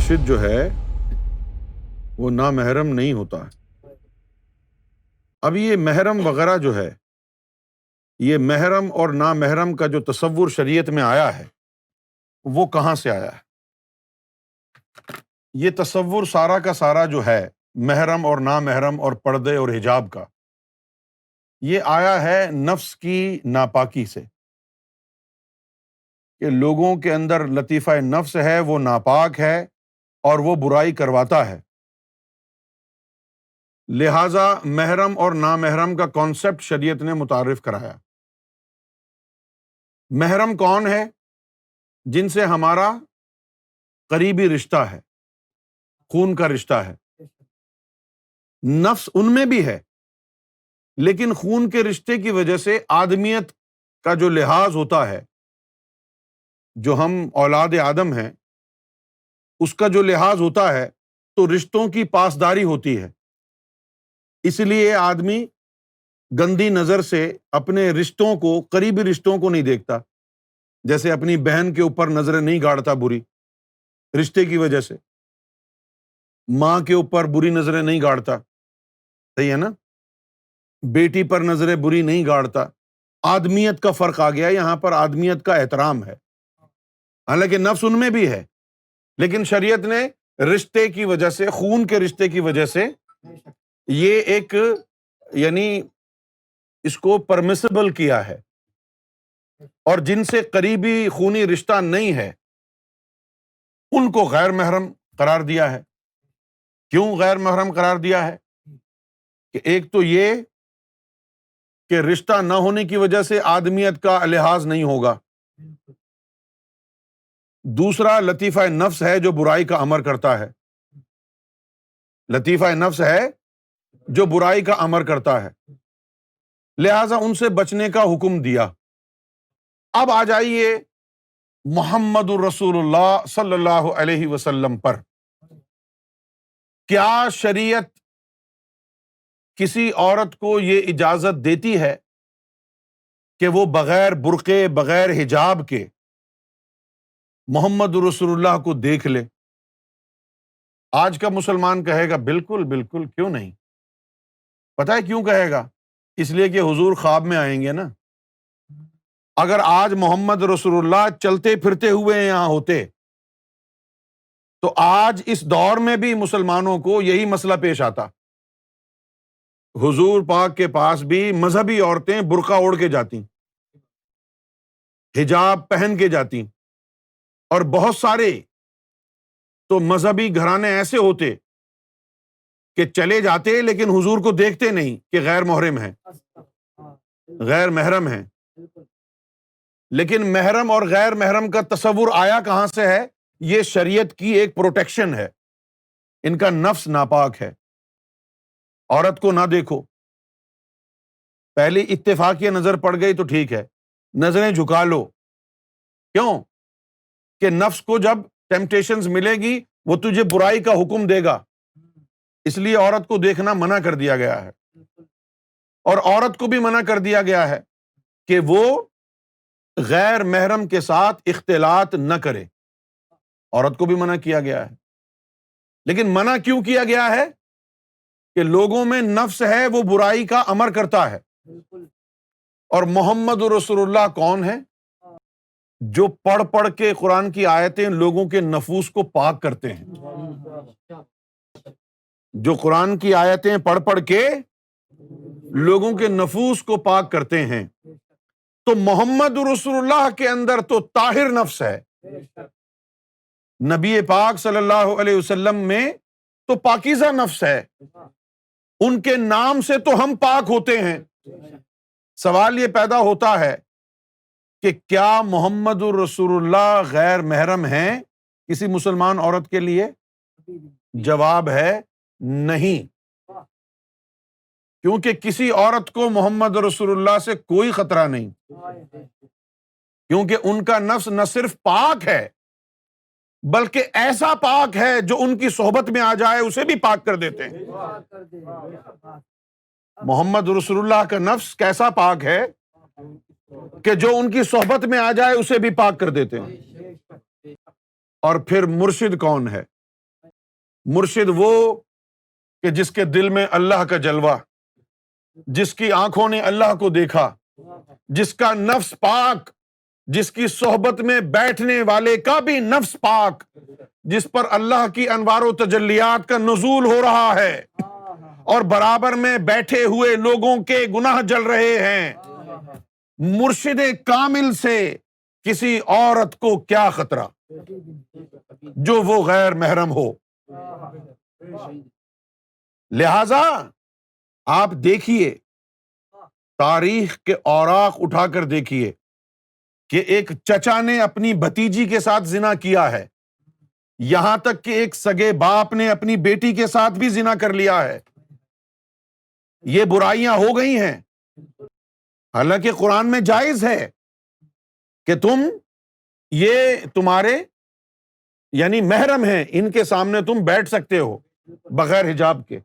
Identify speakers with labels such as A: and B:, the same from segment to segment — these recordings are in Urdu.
A: مرشد جو ہے وہ نامحرم نہیں ہوتا ہے۔ اب یہ محرم وغیرہ جو ہے، یہ محرم اور نامحرم کا جو تصور شریعت میں آیا ہے وہ کہاں سے آیا ہے؟ یہ تصور سارا کا سارا جو ہے محرم اور نامحرم اور پردے اور حجاب کا، یہ آیا ہے نفس کی ناپاکی سے، کہ لوگوں کے اندر لطیفہ نفس ہے، وہ ناپاک ہے اور وہ برائی کرواتا ہے، لہٰذا محرم اور نامحرم کا کانسیپٹ شریعت نے متعارف کرایا۔ محرم کون ہے؟ جن سے ہمارا قریبی رشتہ ہے، خون کا رشتہ ہے۔ نفس ان میں بھی ہے، لیکن خون کے رشتے کی وجہ سے آدمیت کا جو لحاظ ہوتا ہے، جو ہم اولاد آدم ہیں، اس کا جو لحاظ ہوتا ہے تو رشتوں کی پاسداری ہوتی ہے۔ اس لیے آدمی گندی نظر سے اپنے رشتوں کو، قریبی رشتوں کو نہیں دیکھتا، جیسے اپنی بہن کے اوپر نظریں نہیں گاڑتا بری رشتے کی وجہ سے، ماں کے اوپر بری نظریں نہیں گاڑتا، صحیح ہے نا، بیٹی پر نظریں بری نہیں گاڑتا۔ آدمیت کا فرق آ گیا، یہاں پر آدمیت کا احترام ہے، حالانکہ نفس ان میں بھی ہے، لیکن شریعت نے رشتے کی وجہ سے، خون کے رشتے کی وجہ سے یہ ایک یعنی اس کو پرمیسیبل کیا ہے، اور جن سے قریبی خونی رشتہ نہیں ہے ان کو غیر محرم قرار دیا ہے۔ کیوں غیر محرم قرار دیا ہے؟ کہ ایک تو یہ کہ رشتہ نہ ہونے کی وجہ سے آدمیت کا لحاظ نہیں ہوگا، دوسرا لطیفہ نفس ہے جو برائی کا امر کرتا ہے، لطیفہ نفس ہے جو برائی کا امر کرتا ہے، لہذا ان سے بچنے کا حکم دیا۔ اب آ جائیے محمد الرسول اللہ صلی اللہ علیہ وسلم پر۔ کیا شریعت کسی عورت کو یہ اجازت دیتی ہے کہ وہ بغیر برقعے، بغیر حجاب کے محمد رسول اللہ کو دیکھ لے؟ آج کا مسلمان کہے گا بالکل بالکل، کیوں نہیں۔ پتہ ہے کیوں کہے گا؟ اس لیے کہ حضور خواب میں آئیں گے نا۔ اگر آج محمد رسول اللہ چلتے پھرتے ہوئے یہاں ہوتے تو آج اس دور میں بھی مسلمانوں کو یہی مسئلہ پیش آتا۔ حضور پاک کے پاس بھی مذہبی عورتیں برقع اوڑھ کے جاتی، حجاب پہن کے جاتی، اور بہت سارے تو مذہبی گھرانے ایسے ہوتے کہ چلے جاتے لیکن حضور کو دیکھتے نہیں کہ غیر محرم ہیں، غیر محرم ہیں۔ لیکن محرم اور غیر محرم کا تصور آیا کہاں سے ہے؟ یہ شریعت کی ایک پروٹیکشن ہے۔ ان کا نفس ناپاک ہے، عورت کو نہ دیکھو، پہلی اتفاقیہ نظر پڑ گئی تو ٹھیک ہے، نظریں جھکا لو۔ کیوں؟ کہ نفس کو جب ٹیمپٹیشنز ملے گی وہ تجھے برائی کا حکم دے گا، اس لیے عورت کو دیکھنا منع کر دیا گیا ہے، اور عورت کو بھی منع کر دیا گیا ہے کہ وہ غیر محرم کے ساتھ اختلاط نہ کرے، عورت کو بھی منع کیا گیا ہے۔ لیکن منع کیوں کیا گیا ہے؟ کہ لوگوں میں نفس ہے وہ برائی کا امر کرتا ہے، اور محمد رسول اللہ کون ہے؟ جو پڑھ پڑھ کے قرآن کی آیتیں لوگوں کے نفوس کو پاک کرتے ہیں، جو قرآن کی آیتیں پڑھ پڑھ کے لوگوں کے نفوس کو پاک کرتے ہیں۔ تو محمد رسول اللہ کے اندر تو طاہر نفس ہے، نبی پاک صلی اللہ علیہ وسلم میں تو پاکیزہ نفس ہے، ان کے نام سے تو ہم پاک ہوتے ہیں۔ سوال یہ پیدا ہوتا ہے کہ کیا محمد الرسول اللہ غیر محرم ہیں کسی مسلمان عورت کے لیے؟ جواب ہے نہیں، کیونکہ کسی عورت کو محمد رسول اللہ سے کوئی خطرہ نہیں، کیونکہ ان کا نفس نہ صرف پاک ہے بلکہ ایسا پاک ہے جو ان کی صحبت میں آ جائے اسے بھی پاک کر دیتے ہیں۔ محمد رسول اللہ کا نفس کیسا پاک ہے کہ جو ان کی صحبت میں آ جائے اسے بھی پاک کر دیتے ہیں۔ اور پھر مرشد کون ہے؟ مرشد وہ کہ جس کے دل میں اللہ کا جلوہ، جس کی آنکھوں نے اللہ کو دیکھا، جس کا نفس پاک، جس کی صحبت میں بیٹھنے والے کا بھی نفس پاک، جس پر اللہ کی انوار و تجلیات کا نزول ہو رہا ہے اور برابر میں بیٹھے ہوئے لوگوں کے گناہ جل رہے ہیں۔ مرشد کامل سے کسی عورت کو کیا خطرہ جو وہ غیر محرم ہو۔ لہذا آپ دیکھیے، تاریخ کے اوراق اٹھا کر دیکھیے کہ ایک چچا نے اپنی بھتیجی کے ساتھ زنا کیا ہے، یہاں تک کہ ایک سگے باپ نے اپنی بیٹی کے ساتھ بھی زنا کر لیا ہے۔ یہ برائیاں ہو گئی ہیں، حالانکہ قرآن میں جائز ہے کہ یہ تمہارے یعنی محرم ہیں، ان کے سامنے تم بیٹھ سکتے ہو بغیر حجاب کے،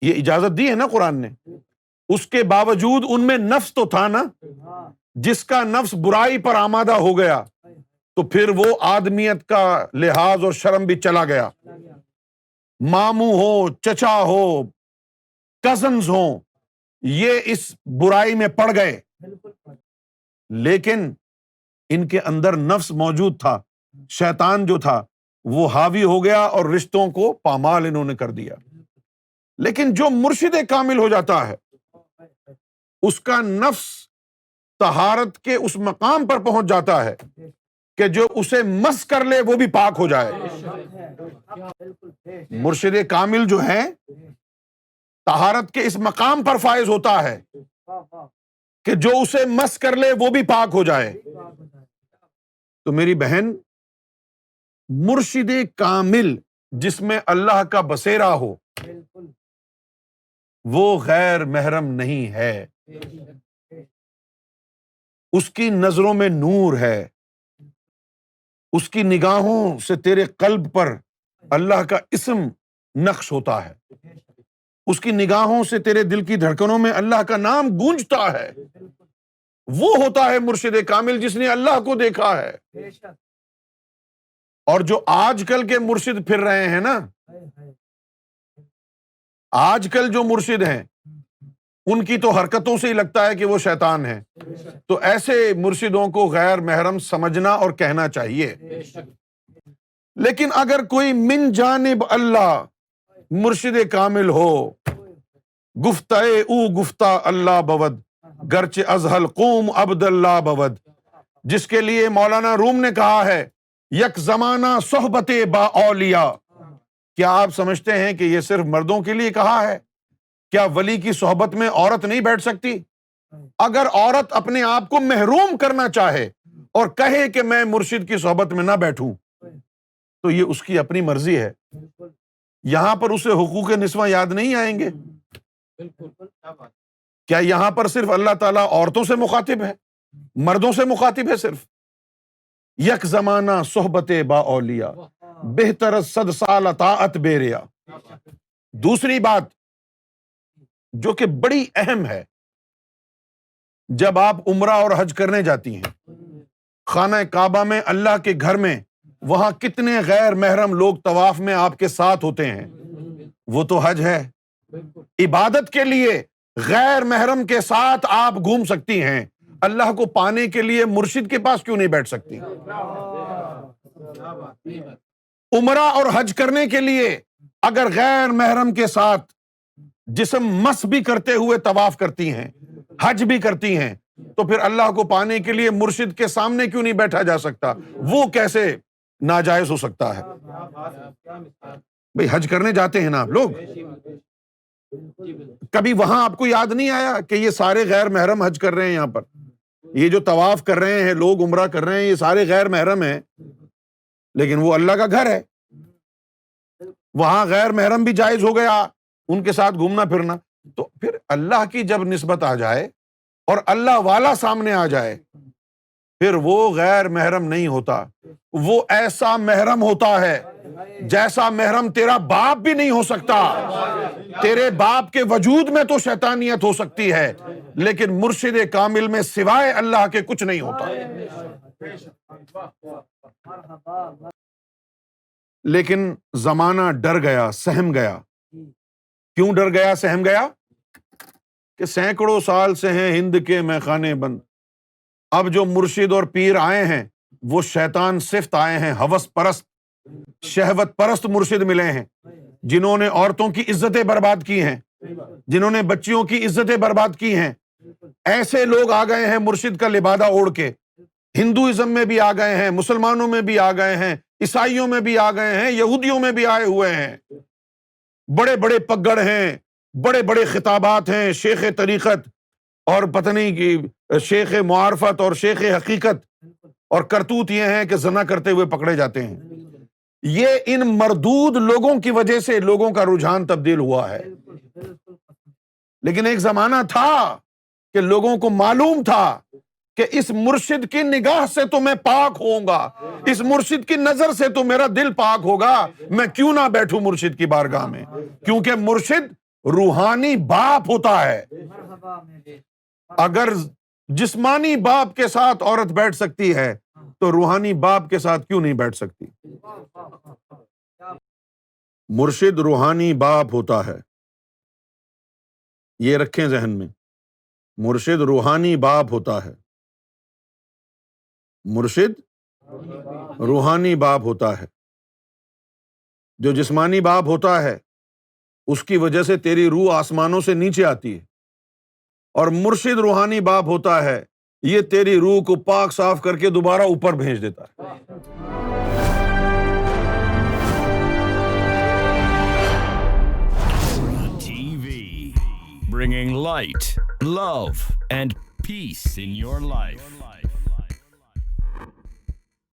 A: یہ اجازت دی ہے نا قرآن نے۔ اس کے باوجود ان میں نفس تو تھا نا، جس کا نفس برائی پر آمادہ ہو گیا تو پھر وہ آدمیت کا لحاظ اور شرم بھی چلا گیا۔ ماموں ہو، چچا ہو، کزنز ہوں، یہ اس برائی میں پڑ گئے، لیکن ان کے اندر نفس موجود تھا، شیطان جو تھا وہ حاوی ہو گیا اور رشتوں کو پامال انہوں نے کر دیا۔ لیکن جو مرشد کامل ہو جاتا ہے، اس کا نفس طہارت کے اس مقام پر پہنچ جاتا ہے کہ جو اسے مس کر لے وہ بھی پاک ہو جائے۔ مرشد کامل جو ہے طہارت کے اس مقام پر فائز ہوتا ہے کہ جو اسے مس کر لے وہ بھی پاک ہو جائے۔ تو میری بہن، مرشد کامل جس میں اللہ کا بسیرا ہو وہ غیر محرم نہیں ہے، اس کی نظروں میں نور ہے، اس کی نگاہوں سے تیرے قلب پر اللہ کا اسم نقش ہوتا ہے، اس کی نگاہوں سے تیرے دل کی دھڑکنوں میں اللہ کا نام گونجتا ہے۔ وہ ہوتا ہے مرشد کامل جس نے اللہ کو دیکھا ہے۔ اور جو آج کل کے مرشد پھر رہے ہیں نا، آج کل جو مرشد ہیں ان کی تو حرکتوں سے ہی لگتا ہے کہ وہ شیطان ہیں، تو ایسے مرشدوں کو غیر محرم سمجھنا اور کہنا چاہیے۔ لیکن اگر کوئی من جانب اللہ مرشد کامل ہو، گفتہ او گفتہ اللہ بود، گرچہ ازہل قوم عبد اللہ بود، جس کے لیے مولانا روم نے کہا ہے یک زمانہ صحبت با اولیاء۔ کیا آپ سمجھتے ہیں کہ یہ صرف مردوں کے لیے کہا ہے؟ کیا ولی کی صحبت میں عورت نہیں بیٹھ سکتی؟ اگر عورت اپنے آپ کو محروم کرنا چاہے اور کہے کہ میں مرشد کی صحبت میں نہ بیٹھوں تو یہ اس کی اپنی مرضی ہے۔ یہاں پر اسے حقوق نسواں یاد نہیں آئیں گے؟ کیا یہاں پر صرف اللہ تعالیٰ عورتوں سے مخاطب ہے، مردوں سے مخاطب ہے صرف؟ یک زمانہ صحبت با اولیاء، بہتر صد سال طاعت بے ریا۔ دوسری بات جو کہ بڑی اہم ہے، جب آپ عمرہ اور حج کرنے جاتی ہیں، خانہ کعبہ میں اللہ کے گھر میں، وہاں کتنے غیر محرم لوگ طواف میں آپ کے ساتھ ہوتے ہیں؟ وہ تو حج ہے۔ عبادت کے لیے غیر محرم کے ساتھ آپ گھوم سکتی ہیں، اللہ کو پانے کے لیے مرشد کے پاس کیوں نہیں بیٹھ سکتی؟ عمرہ اور حج کرنے کے لیے اگر غیر محرم کے ساتھ جسم مس بھی کرتے ہوئے طواف کرتی ہیں، حج بھی کرتی ہیں، تو پھر اللہ کو پانے کے لیے مرشد کے سامنے کیوں نہیں بیٹھا جا سکتا؟ وہ کیسے ناجائز ہو سکتا ہے؟ بھئی حج کرنے جاتے ہیں نا آپ لوگ، کبھی وہاں آپ کو یاد نہیں آیا کہ یہ سارے غیر محرم حج کر رہے ہیں؟ یہاں پر یہ جو طواف کر رہے ہیں لوگ، عمرہ کر رہے ہیں، یہ سارے غیر محرم ہیں، لیکن وہ اللہ کا گھر ہے، وہاں غیر محرم بھی جائز ہو گیا ان کے ساتھ گھومنا پھرنا۔ تو پھر اللہ کی جب نسبت آ جائے اور اللہ والا سامنے آ جائے، پھر وہ غیر محرم نہیں ہوتا، وہ ایسا محرم ہوتا ہے جیسا محرم تیرا باپ بھی نہیں ہو سکتا۔ تیرے باپ کے وجود میں تو شیطانیت ہو سکتی ہے، لیکن مرشد کامل میں سوائے اللہ کے کچھ نہیں ہوتا۔ لیکن زمانہ ڈر گیا، سہم گیا۔ کیوں ڈر گیا، سہم گیا؟ کہ سینکڑوں سال سے ہیں ہند کے میخانے بند، اب جو مرشد اور پیر آئے ہیں وہ شیطان صفت آئے ہیں، ہوس پرست، شہوت پرست مرشد ملے ہیں، جنہوں نے عورتوں کی عزتیں برباد کی ہیں، جنہوں نے بچیوں کی عزتیں برباد کی ہیں۔ ایسے لوگ آ گئے ہیں مرشد کا لبادہ اوڑھ کے، ہندوازم میں بھی آ گئے ہیں، مسلمانوں میں بھی آ گئے ہیں، عیسائیوں میں بھی آ گئے ہیں، یہودیوں میں بھی آئے ہوئے ہیں۔ بڑے بڑے پگڑ ہیں، بڑے بڑے خطابات ہیں، شیخ طریقت اور پتہ نہیں کہ شیخ معارفت اور شیخ حقیقت، اور کرتوت یہ ہیں کہ زنا کرتے ہوئے پکڑے جاتے ہیں۔ یہ ان مردود لوگوں کی وجہ سے لوگوں کا رجحان تبدیل ہوا ہے۔ لیکن ایک زمانہ تھا کہ لوگوں کو معلوم تھا کہ اس مرشد کی نگاہ سے تو میں پاک ہوں گا، اس مرشد کی نظر سے تو میرا دل پاک ہوگا، میں کیوں نہ بیٹھوں مرشد کی بارگاہ میں، کیونکہ مرشد روحانی باپ ہوتا ہے۔ اگر جسمانی باپ کے ساتھ عورت بیٹھ سکتی ہے تو روحانی باپ کے ساتھ کیوں نہیں بیٹھ سکتی؟ مرشد روحانی باپ ہوتا ہے، یہ رکھیں ذہن میں، مرشد روحانی باپ ہوتا ہے، مرشد روحانی باپ ہوتا ہے۔ جو جسمانی باپ ہوتا ہے اس کی وجہ سے تیری روح آسمانوں سے نیچے آتی ہے، اور مرشد روحانی باپ ہوتا ہے، یہ تیری روح کو پاک صاف کر کے دوبارہ اوپر بھیج دیتا ہے۔
B: Bringing light, love, and peace in your life.